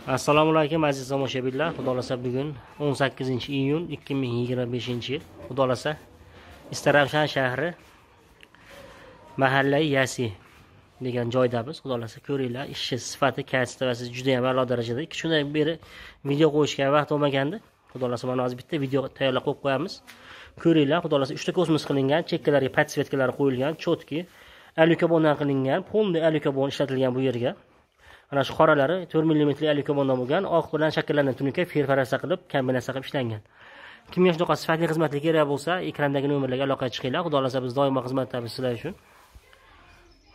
Assalomu alaykum aziz tomoshabinlar. Xudo xolasa bugun 18-iyun 2025-yil. Xudo xolasa Istaravshan shahri mahallai Yasi degan joydamiz. Xudo xolasa ko'ringlar, ish sifati, kayfiyati juda ham a'lo darajada. 2 kundan beri video qo'yishga vaqt bo'lmagandi. Xudo xolasa mana hozir bitta video tayyorlab qo'yib qo'yamiz. Ko'ringlar, xudo xolasa 3 ta kosmos qilingan, chekkalarga podsvetkalar qo'yilgan, chotki, alyukarbondan qilingan, polni alyukarbon ishlatilgan bu yerga. Ana shu qoralari 4 mm alyukarbondan bo'lgan, oq bilan shakllangan tunuka ferfarasa qilib, kombinatsiya qilib ishlangan. Kimga shunaqa sifatli xizmatlar kerak bo'lsa, ekrandagi nomerlarga aloqa chiqinglar. Xudo xolasa biz doimo xizmatdamiz sizlar uchun.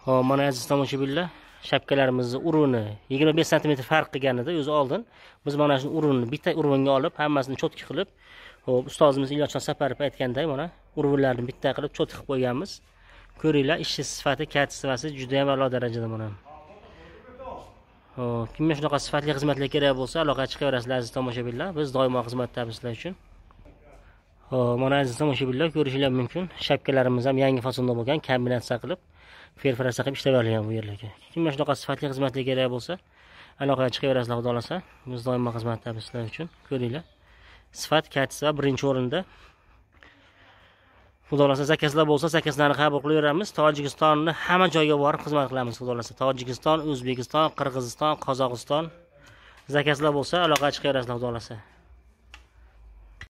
Hop, mana aziz tomoshabinlar, shapkalarimizni uruni 25 cm farq qilganida o'zi oldin biz mana shu urunni bitta urunga olib, hammasini chotki qilib, hop, ustozimiz Ilyosjon Saparov aytganday, mana urunlarni bitta qilib chotki qilib qo'yganmiz. Ko'ringlar, ish sifati, kayfiyati juda ham a'lo darajada mana. Kimga shunaqa sifatli xizmatlar kerak bo'lsa, aloqa chiqaverasizlar aziz tomoshabinlar. Biz doimo xizmatdamiz sizlar uchun. Mana aziz tomoshabinlar, ko'rishingiz mumkin. Shapkalarimiz ham yangi fasonda bo'lgan, kombinatsiya qilib, ferfarasa qilib ishlatilgan bu yerlarga. Kimga shunaqa sifatli xizmatlar kerak bo'lsa, aloqa chiqaverasizlar xudo xolasa. Biz doimo xizmatdamiz sizlar uchun. Ko'ringlar. Sifat, kayfiyat birinchi o'rinda. Xudo xolasa zakazlar bo'lsa, zakazlarni qabul qilaveramiz. Tojikistonni hamma joyga borib xizmat qilamiz xudo xolasa. Tojikiston, O'zbekiston, Qirg'iziston, Qozog'iston zakazlar bo'lsa, aloqa chiqaverasizlar xudo xolasa.